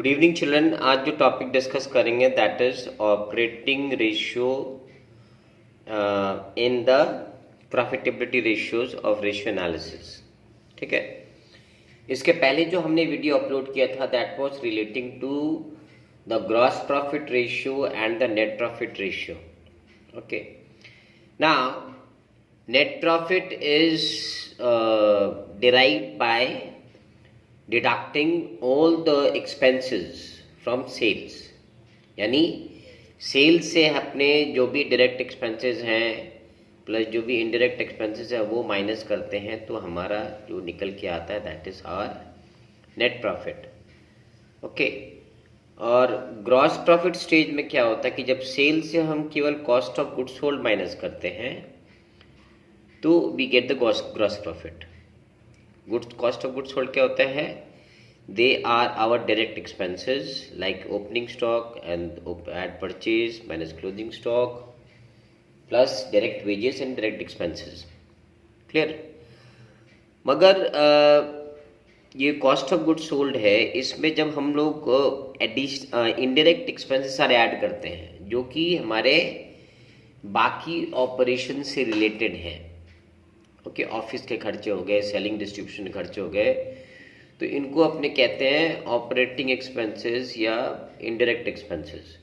Good evening children. आज जो topic discuss करेंगे that is operating ratio in the profitability ratios of ratio analysis. ठीक है, इसके पहले जो हमने वीडियो अपलोड किया था that was relating to the gross profit ratio and the net profit ratio. Okay, now net profit is derived by deducting all the expenses from sales, यानी sales से अपने जो भी डायरेक्ट एक्सपेंसेस हैं plus जो भी इनडायरेक्ट एक्सपेंसेस है वो माइनस करते हैं तो हमारा जो निकल के आता है that is our net profit. Okay, और ग्रॉस प्रॉफिट स्टेज में क्या होता है कि जब सेल से हम केवल cost of goods sold minus करते हैं तो we get the gross profit. Goods cost of goods sold क्या होता है? They are our direct expenses like opening stock and add purchase minus closing stock plus direct wages and direct expenses. Clear? मगर ये cost of goods sold है, इसमें जब हम लोग इनडायरेक्ट एक्सपेंसेस सारे ऐड करते हैं जो कि हमारे बाकी ऑपरेशन से रिलेटेड हैं। ओके, ऑफिस के खर्चे हो गए, सेलिंग डिस्ट्रीब्यूशन के खर्चे हो गए, तो इनको अपने कहते हैं ऑपरेटिंग एक्सपेंसेस या इनडायरेक्ट एक्सपेंसेस।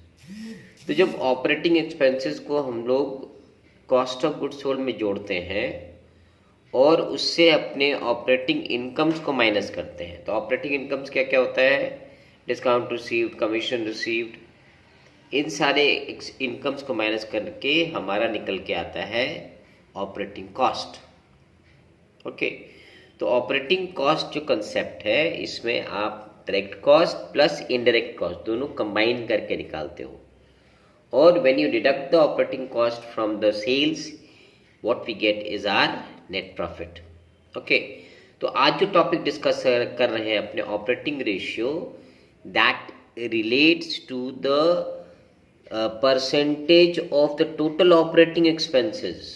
तो जब ऑपरेटिंग एक्सपेंसेस को हम लोग कॉस्ट ऑफ गुड्स सोल्ड में जोड़ते हैं और उससे अपने ऑपरेटिंग इनकम्स को माइनस करते हैं, तो ऑपरेटिंग इनकम्स क्या क्या होता है? डिस्काउंट रिसीव्ड, कमीशन रिसीव्ड, इन सारे इनकम्स को माइनस करके हमारा निकल के आता है ऑपरेटिंग कॉस्ट। ओके, तो ऑपरेटिंग कॉस्ट जो कंसेप्ट है इसमें आप direct cost plus indirect cost दोनों कंबाइन करके निकालते हो, और when you deduct the operating cost from the sales what we get is our net profit. Okay, तो आज जो टॉपिक डिस्कस कर रहे हैं अपने operating ratio that relates to the percentage of the total operating expenses,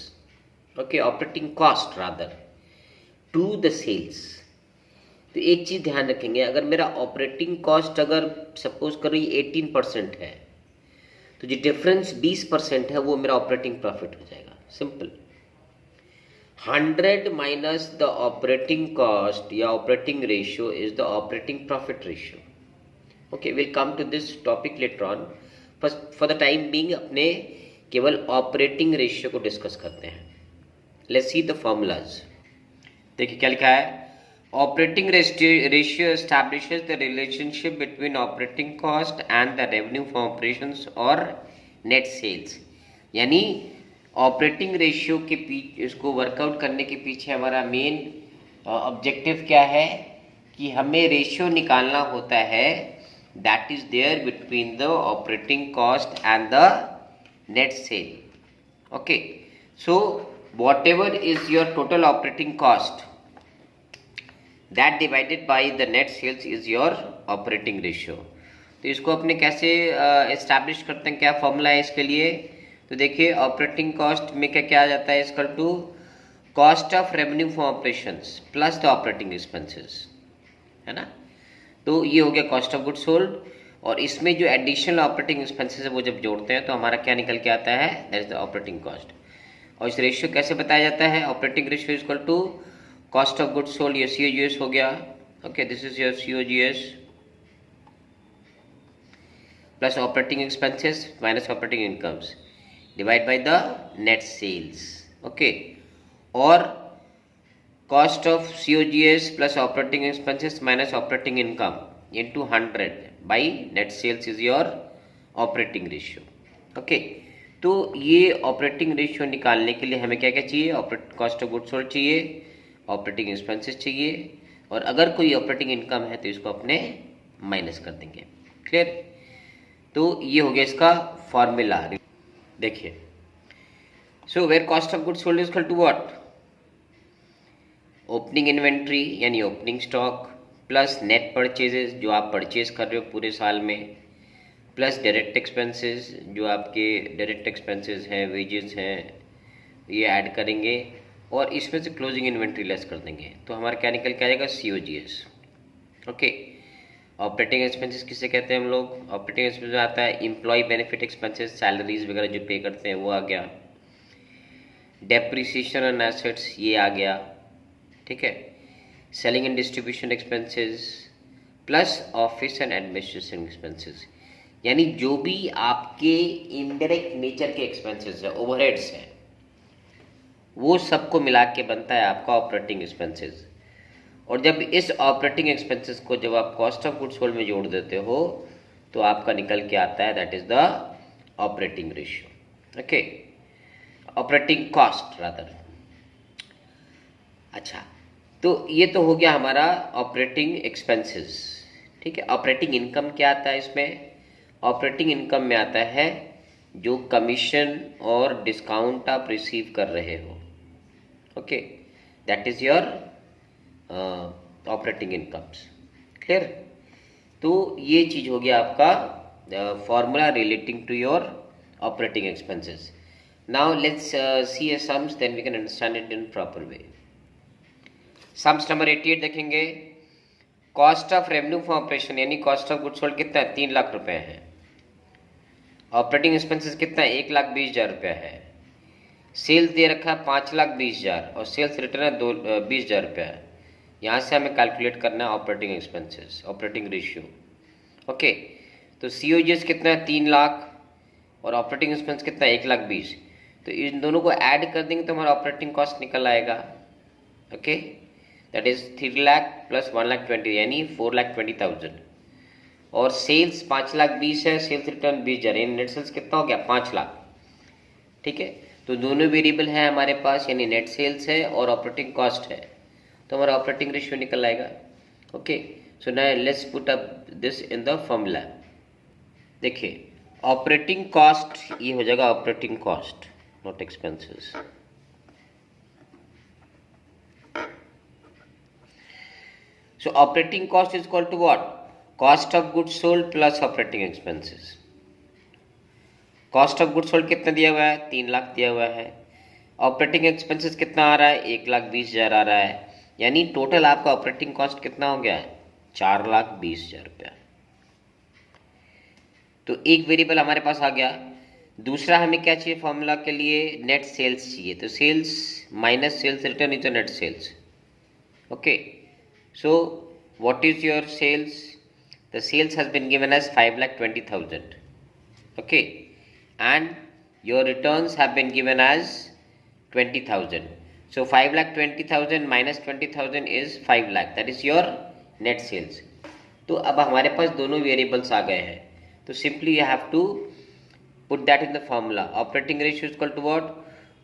okay, operating cost rather to the sales. तो एक चीज ध्यान रखेंगे, अगर मेरा ऑपरेटिंग कॉस्ट अगर सपोज करो ये 18% है तो जो डिफरेंस 20% है वो मेरा ऑपरेटिंग प्रॉफिट हो जाएगा। Simple, 100 minus the operating cost या operating ratio is the operating profit ratio. Okay, will come to this topic later on. For the time being अपने केवल ऑपरेटिंग रेशियो को डिस्कस करते हैं। Let's see the formulas. देखिए क्या लिखा है, operating ratio establishes the relationship between operating cost and the revenue from operations और नेट सेल्स। यानी ऑपरेटिंग रेशियो के पीछे इसको वर्कआउट करने के पीछे हमारा मेन ऑब्जेक्टिव क्या है कि हमें रेशियो निकालना होता है that is there between the operating cost and the net sale. Okay, so whatever is your total operating cost that divided by the net sales is your operating ratio। तो इसको अपने कैसे एस्टैब्लिश करते हैं, क्या फॉर्मूला है इसके लिए? तो देखिए ऑपरेटिंग कॉस्ट में क्या क्या आ जाता है, equal to cost of revenue from operations plus the operating expenses, है ना। तो ये हो गया कॉस्ट ऑफ गुड्स सोल्ड, और इसमें जो एडिशनल ऑपरेटिंग एक्सपेंसेस है वो जब जोड़ते हैं तो हमारा क्या निकल के आता है, that is the operating cost. और इस रेशियो कैसे बताया जाता है? Operating ratio equal to cost of goods sold, ये COGS हो गया। Okay, this is your COGS plus operating expenses minus operating incomes divide by the net sales. Okay, और cost of COGS plus operating expenses minus operating income into 100 by net sales is your operating ratio. Okay, तो ये operating ratio निकालने के लिए हमें क्या क्या चाहिए? कॉस्ट ऑफ गुड्स सोल्ड चाहिए, ऑपरेटिंग एक्सपेंसेस चाहिए, और अगर कोई ऑपरेटिंग इनकम है तो इसको अपने माइनस कर देंगे। क्लियर? तो ये हो गया इसका फॉर्मूला। देखिए, so where cost of goods sold is equal to what? Opening inventory यानी opening stock plus net purchases जो आप परचेज कर रहे हो पूरे साल में, प्लस डायरेक्ट एक्सपेंसेस जो आपके डायरेक्ट एक्सपेंसेस हैं, वेजेस हैं, ये ऐड करेंगे और इसमें से क्लोजिंग इन्वेंट्री लेस कर देंगे तो हमारा क्या निकल के आएगा? COGS। ओके, ऑपरेटिंग एक्सपेंसेस किसे कहते हैं हम लोग? ऑपरेटिंग एक्सपेंसेस में आता है एम्प्लॉय बेनिफिट एक्सपेंसेस, सैलरीज वगैरह जो पे करते हैं वो आ गया। डेप्रिसिएशन ऑन एसेट्स ये आ गया, ठीक है। Selling and distribution expenses plus office and administration expenses, यानी जो भी आपके इनडायरेक्ट नेचर के एक्सपेंसेस है, ओवरहेड्स हैं, वो सबको मिला के बनता है आपका ऑपरेटिंग एक्सपेंसेस। और जब इस ऑपरेटिंग एक्सपेंसेस को जब आप कॉस्ट ऑफ गुड्स सोल्ड में जोड़ देते हो तो आपका निकल के आता है that is the operating ratio, okay, operating cost rather. अच्छा, तो ये तो हो गया हमारा ऑपरेटिंग एक्सपेंसेस, ठीक है। ऑपरेटिंग इनकम क्या आता है इसमें? ऑपरेटिंग इनकम में आता है जो कमीशन और डिस्काउंट आप रिसीव कर रहे हो, okay, that is your operating incomes, clear. तो ये चीज हो गया आपका formula relating to your operating expenses. Now let's see a sums, then we can understand it in proper way. Sums number 88 देखेंगे। Cost of revenue for operation यानी cost of goods sold कितना है? 3 लाख रुपए है। ऑपरेटिंग एक्सपेंसेस कितना है? 1,20,000 रुपया है। सेल्स दे रखा है 5,20,000 और सेल्स रिटर्न है 20,000 रुपया है। यहाँ से हमें कैलकुलेट करना है operating expenses, operating ratio, okay. तो COGS कितना है? 3 लाख और ऑपरेटिंग एक्सपेंस कितना है? 1,20,000। तो इन दोनों को ऐड कर देंगे तो हमारा ऑपरेटिंग कॉस्ट निकल आएगा, okay, that is 3 lakh plus 1,20,000 यानी 4,20,000। और सेल्स 5,20,000 है, सेल्स रिटर्न 20,000 यानी नेट सेल्स कितना हो गया? 5 लाख, ठीक है। तो दोनों वेरिएबल है हमारे पास, यानी नेट सेल्स है और ऑपरेटिंग कॉस्ट है, तो हमारा ऑपरेटिंग रेशियो निकल आएगा, okay. So now let's put up this in the formula. देखिए ऑपरेटिंग कॉस्ट ये हो जाएगा operating cost, not expenses. So operating cost is equal to what? Cost of goods sold plus operating expenses. Cost of goods sold कितना दिया हुआ है? 3 लाख दिया हुआ है। ऑपरेटिंग एक्सपेंसेस कितना आ रहा है? 1,20,000 आ रहा है, यानी टोटल आपका ऑपरेटिंग कॉस्ट कितना हो गया है? 4,20,000 रुपया। तो एक वेरिएबल हमारे पास आ गया। दूसरा हमें क्या चाहिए फॉर्मूला के लिए? नेट सेल्स चाहिए। तो sales minus sales return is net sales, okay. So what is your sales? The sales has been given as 5,20,000, okay, and your returns have been given as 20,000. So 5,20,000 minus 20,000 is 5 lakh, that is your net sales. तो अब हमारे पास दोनों variables आ गए हैं, तो simply you have to put that in the formula. Operating ratio is equal to what?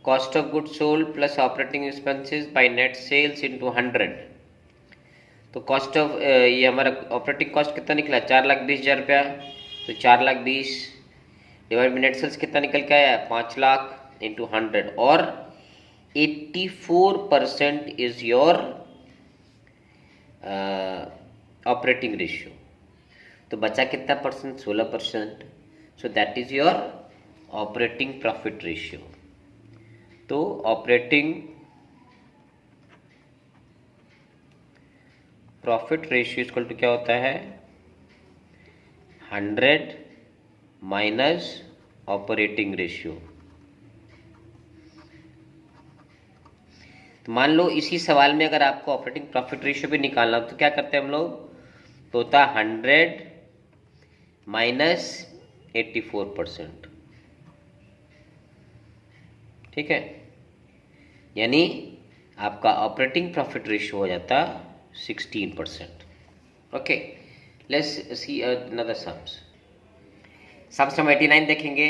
Cost of goods sold plus operating expenses by net sales into 100। तो cost of ये हमारा ऑपरेटिंग कॉस्ट कितना निकला? 4,20,000 रुपया। तो 4,20,000 डिवाइड बाई नेट सेल्स कितना निकल के आया? 5 लाख इंटू 100 और 84% इज योर ऑपरेटिंग रेशियो। तो बचा कितना percent? 16%। So that is your operating profit ratio. तो operating profit ratio equal to क्या होता है? 100 माइनस ऑपरेटिंग रेशियो। तो मान लो इसी सवाल में अगर आपको ऑपरेटिंग प्रॉफिट रेशियो भी निकालना हो तो क्या करते हैं हम लोग? तो होता 100 माइनस 84%, ठीक है, यानी आपका ऑपरेटिंग प्रॉफिट रेशियो हो जाता 16%, okay. Let's see another sums. Sums number 89 देखेंगे।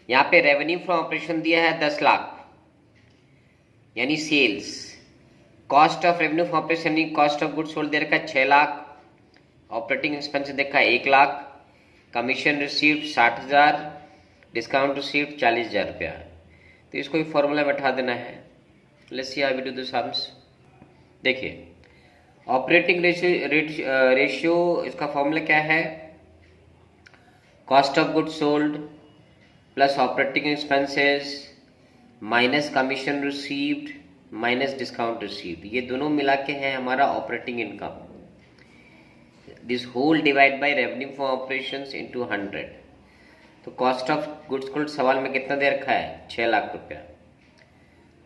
यहाँ पे रेवेन्यू फ्रॉम ऑपरेशन दिया है 10 लाख यानी sales. Cost of revenue from operation यानी कॉस्ट ऑफ गुड्स सोल्ड दे रखा है 6 लाख। ऑपरेटिंग एक्सपेंस देखा है 1 lakh. Commission received 60,000, discount received 40,000 रुपया। तो इसको एक फॉर्मूला में बैठा देना है। Let's see how we do the sums. देखिए ऑपरेटिंग रेशियो इसका फॉर्मूला क्या है? Cost of goods sold plus operating expenses minus commission received minus discount received, ये दोनों मिला के है हमारा operating income. This whole divide by revenue from operations into 100। तो कॉस्ट ऑफ गुड्स सोल्ड सवाल में कितना दे रखा है, 6 लाख रुपया।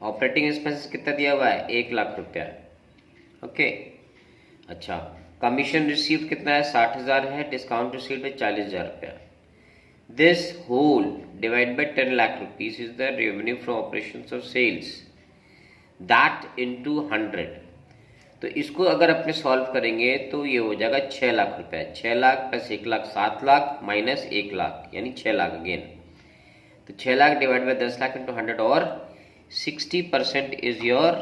ऑपरेटिंग एक्सपेंसेस कितना दिया हुआ है, 1 लाख रुपया। ओके, अच्छा, कमीशन रिसीव कितना है, 60,000 है। डिस्काउंट रिसीव है 40,000 रुपया। This whole divide by 10 lakh rupees is the revenue from operations of sales that into 100। तो इसको अगर अपने सॉल्व करेंगे तो ये हो जाएगा 6 लाख रुपया। 6 लाख प्लस 1 लाख 7 लाख माइनस 1 लाख यानी 6 लाख अगेन। तो 6 lakh divide by 10 lakh into 100 और 60% इज योर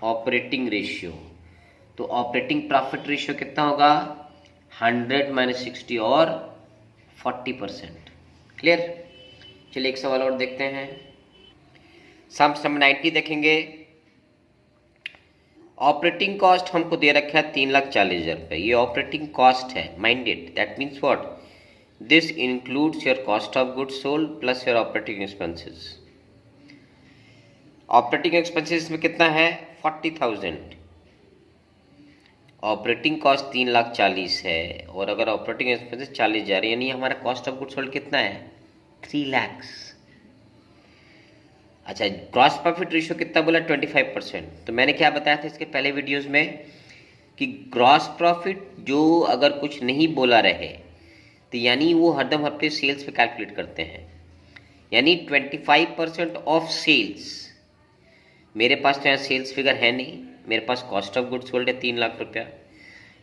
ऑपरेटिंग रेशियो। तो ऑपरेटिंग प्रॉफिट रेशियो कितना होगा, 100 माइनस 60 और 40%। क्लियर। चलिए एक सवाल और देखते हैं। सम 90 देखेंगे। ऑपरेटिंग कॉस्ट हमको दे रखा है 3,40,000 रुपये। ये ऑपरेटिंग कॉस्ट है, mind it, that means what, this includes your cost of goods sold plus your operating expenses. Operating expenses में कितना है, 40,000। ऑपरेटिंग कॉस्ट 3,40,000 है और अगर ऑपरेटिंग एक्सपेंसेस 40,000 यानी हमारा कॉस्ट ऑफ गुड्स सोल्ड कितना है, 3 लाख। अच्छा, ग्रॉस प्रॉफिट रेशियो कितना बोला, 25%। तो मैंने क्या बताया था इसके पहले वीडियोस में कि ग्रॉस प्रॉफिट जो अगर कुछ नहीं बोला रहे तो यानी वो हरदम अपने सेल्स पे कैलकुलेट करते हैं। यानी 25% ऑफ सेल्स। मेरे पास तो यहाँ सेल्स फिगर है नहीं, मेरे पास कॉस्ट ऑफ गुड्स सोल्ड है 3 लाख रुपया।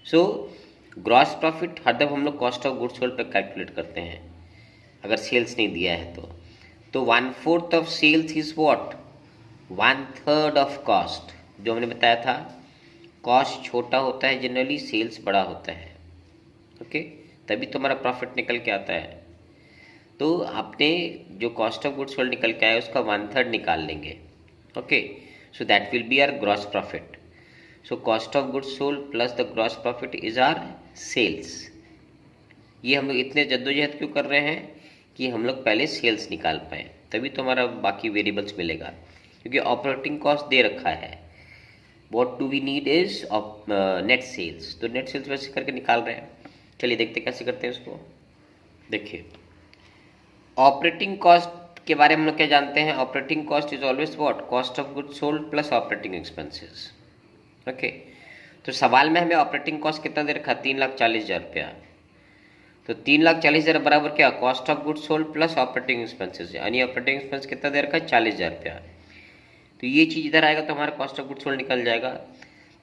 सो ग्रॉस प्रॉफिट हरदम हम लोग कॉस्ट ऑफ गुड्स सोल्ड पे कैलकुलेट करते हैं अगर सेल्स नहीं दिया है तो 1/4 of sales is what, 1/3 of cost. जो हमने बताया था, कॉस्ट छोटा होता है जनरली, सेल्स बड़ा होता है। ओके, तभी तो हमारा प्रॉफिट निकल के आता है। तो आपने जो कॉस्ट ऑफ गुड्स सोल्ड निकल के आया उसका 1/3 निकाल लेंगे। Okay, so that will be our gross profit. So cost of goods sold plus the gross profit is our sales. ये हम लोग इतने जद्दोजहद क्यों कर रहे हैं कि हम लोग पहले सेल्स निकाल पाए, तभी तो हमारा बाकी वेरिएबल्स मिलेगा। क्योंकि ऑपरेटिंग कॉस्ट दे रखा है, what do we need is net sales. तो नेट सेल्स वैसे करके निकाल रहे हैं। चलिए देखते कैसे करते हैं उसको। देखिए, ऑपरेटिंग कॉस्ट के बारे में हम लोग क्या जानते हैं, operating cost is always what, cost of goods sold plus operating expenses. Okay, तो सवाल में हमें ऑपरेटिंग कॉस्ट कितना दे रखा, 3,40,000 रुपया। तो 3,40,000 बराबर क्या, cost of goods sold plus operating expenses, यानी ऑपरेटिंग एक्सपेंस कितना दे रखा है, 40,000 रुपया। तो ये चीज इधर आएगा तो हमारा कॉस्ट ऑफ गुड्स सोल्ड निकल जाएगा।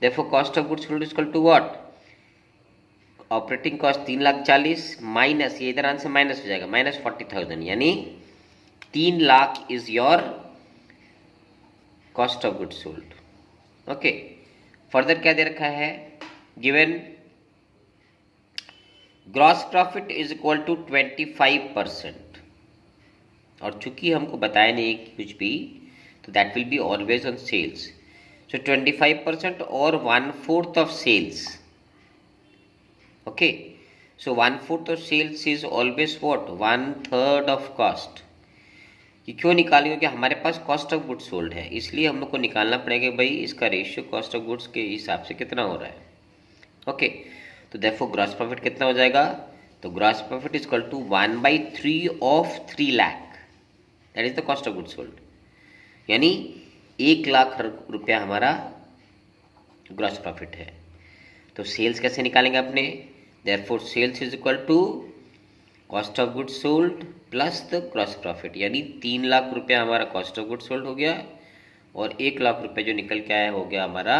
Therefore cost of goods sold is equal to what, operating cost 3,40,000 minus, ये इधर आंसर माइनस हो जाएगा, माइनस 40,000, यानी 3 lakh is your cost of goods sold. Okay, further क्या दे रखा है, given gross profit is equal to 25%। और चूंकि हमको बताया नहीं कुछ भी, तो that will be always on sales. So 25% और 1/4 of sales. Okay, so 1/4 of sales is always what, 1/3 of cost. ये क्यों निकालेंगे, क्योंकि हमारे पास कॉस्ट ऑफ गुड्स सोल्ड है, इसलिए हम लोग को निकालना पड़ेगा भाई इसका रेशियो कॉस्ट ऑफ गुड्स के हिसाब से कितना हो रहा है। ओके, तो देयरफॉर ग्रॉस प्रॉफिट कितना हो जाएगा, तो gross profit is equal to 1/3 of 3 lakh, that is the cost of goods sold. यानी 1 लाख रुपया हमारा ग्रॉस प्रॉफिट है। तो सेल्स कैसे निकालेंगे अपने, therefore sales is equal to cost of goods sold plus the gross profit, यानी 3 लाख रुपया हमारा कॉस्ट ऑफ गुड्स सोल्ड हो गया और 1 लाख रुपये जो निकल के आया हो गया हमारा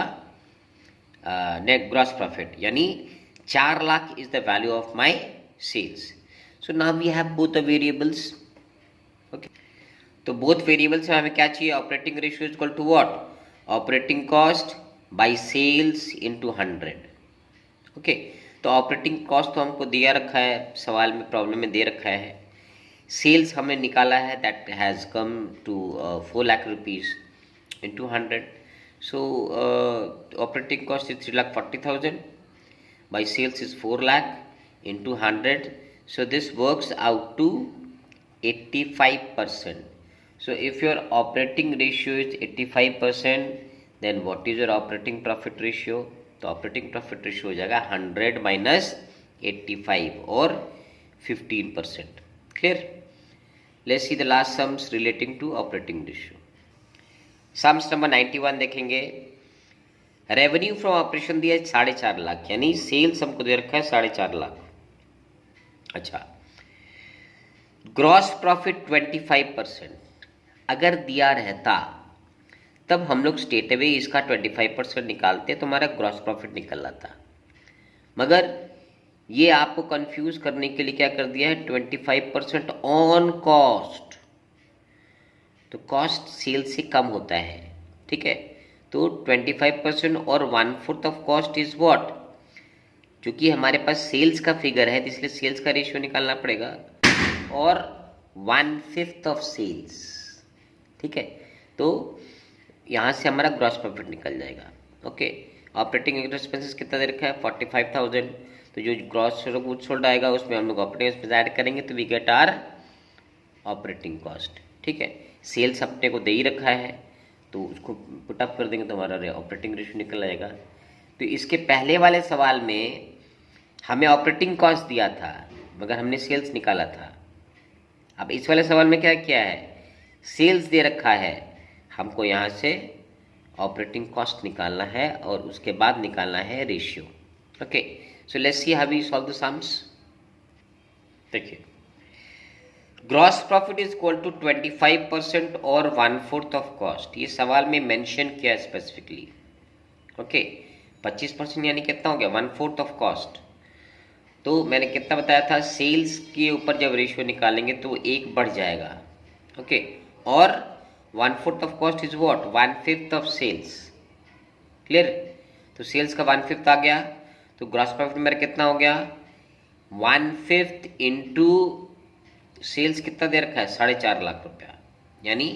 नेट ग्रॉस प्रॉफिट, यानी 4 lakh is the value of my sales. So now we have both the variables. Okay. तो both variables में हमें क्या चाहिए, operating ratio is equal to what, operating cost by sales into 100। Okay, तो operating cost तो हमको दिया रखा है, सवाल में प्रॉब्लम में दे रखा है। सेल्स हमने निकाला है, that has come to 4 lakh rupees into 100। So operating cost is 3,40,000 by sales is 4 lakh into 100, so this works out to 85%. So if your operating ratio is 85%, then what is your operating profit ratio? तो operating profit ratio हो जाएगा 100 minus 85 और 15%। Clear? Let's see the last sums relating to operating ratio. Sums number 91 देखेंगे। Revenue from operation दिया है 4.5 लाख, यानी sales हमको दे रखा है 4.5 लाख। अच्छा, ग्रॉस प्रॉफिट 25% अगर दिया रहता तब हम लोग स्ट्रेट अवे इसका 25% निकालते तो हमारा ग्रॉस प्रॉफिट निकल आता, मगर ये आपको कंफ्यूज करने के लिए क्या कर दिया है 25% ऑन कॉस्ट। तो कॉस्ट सेल्स से कम होता है, ठीक है। तो 25% और 1/4 ऑफ कॉस्ट इज व्हाट, क्योंकि हमारे पास सेल्स का फिगर है तो इसलिए सेल्स का रेशियो निकालना पड़ेगा, और 1/5 ऑफ सेल्स, ठीक है। तो यहाँ से हमारा ग्रॉस प्रॉफिट निकल जाएगा। ओके, ऑपरेटिंग एक्सपेंसेस कितना दे रखा है 45,000, तो जो ग्रॉस गुड्स सोल्ड आएगा उसमें हम लोग ऑपरेटिंग एक्सपेंस ऐड करेंगे तो we get are operating cost, ठीक है। सेल्स अपने को दे ही रखा है तो उसको पुटअप कर देंगे तो हमारा ऑपरेटिंग रेशियो निकल आएगा। तो इसके पहले वाले सवाल में हमें ऑपरेटिंग कॉस्ट दिया था मगर हमने सेल्स निकाला था। अब इस वाले सवाल में क्या किया है, सेल्स दे रखा है, हमको यहाँ से ऑपरेटिंग कॉस्ट निकालना है और उसके बाद निकालना है ratio. Okay, so let's see how we solve the sums. देखिए, gross profit is equal to 25% और 1/4 ऑफ कॉस्ट, ये सवाल में मेंशन किया स्पेसिफिकली। ओके, 25% यानी कितना हो गया 1/4 ऑफ कॉस्ट। तो मैंने कितना बताया था, सेल्स के ऊपर जब रेशियो निकालेंगे तो एक बढ़ जाएगा। ओके, और 1/4 of cost is what 1/5 of sales. Clear? तो सेल्स का 1/5 आ गया, तो ग्रॉस प्रॉफिट मेरा कितना हो गया 1/5 इंटू सेल्स कितना दे रखा है 4.5 लाख रुपया, यानी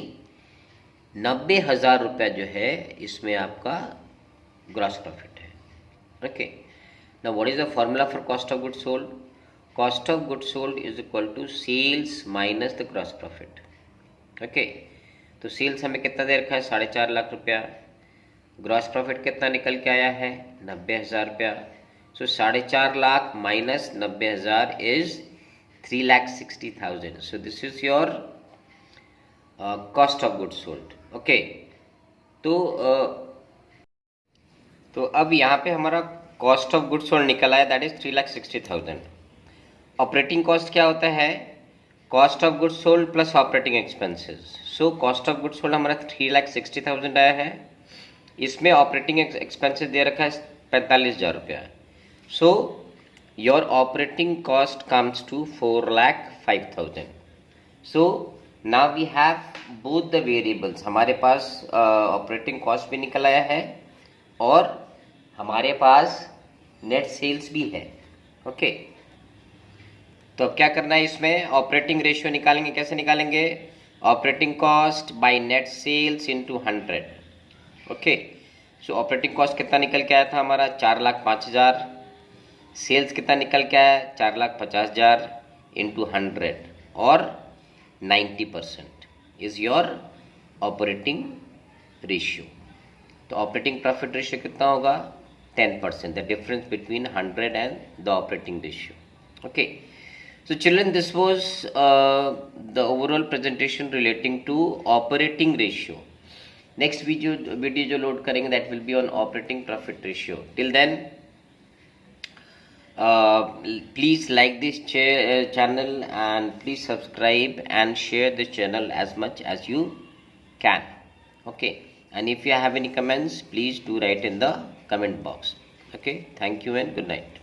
90,000 रुपया जो है इसमें आपका ग्रॉस प्रॉफिट है। Okay, now what is the formula for cost of goods sold? Cost of goods sold is equal to sales minus the gross profit. Okay, तो सेल्स हमें कितना दे रखा है 4.5 लाख रुपया, ग्रॉस प्रॉफिट कितना निकल के आया है 90,000 रुपया। सो 4.5 lakh minus 90,000 is 3,60,000। So this is your cost of goods sold. Okay, तो अब यहाँ पे हमारा कॉस्ट ऑफ गुड्स सोल्ड निकल आया, दैट इज 3,60,000। ऑपरेटिंग कॉस्ट क्या होता है, cost of goods sold plus operating expenses. So cost of goods sold हमारा 3,60,000 आया है, इसमें ऑपरेटिंग एक्सपेंसेस दे रखा है 45,000 रुपया। So your operating cost comes to 4,05,000। So now we have both the variables, हमारे पास ऑपरेटिंग कॉस्ट भी निकल आया है और हमारे पास नेट सेल्स भी है। ओके, तो अब क्या करना है, इसमें ऑपरेटिंग रेशियो निकालेंगे। कैसे निकालेंगे, operating cost by net sales into 100। Okay, so operating cost कितना निकल के आया था हमारा 4,05,000, सेल्स कितना निकल के आया 4,50,000 इंटू 100 और 90% इज योर ऑपरेटिंग रेशियो। तो ऑपरेटिंग प्रॉफिट रेशियो कितना होगा 10%, the difference between 100 and the operating ratio. Okay, so children, this was the overall presentation relating to operating ratio. Next video जो load करेंगे that will be on operating profit ratio. Till then, please like this channel and please subscribe and share this channel as much as you can. Okay, and if you have any comments, please do write in the comment box. Okay, thank you and good night.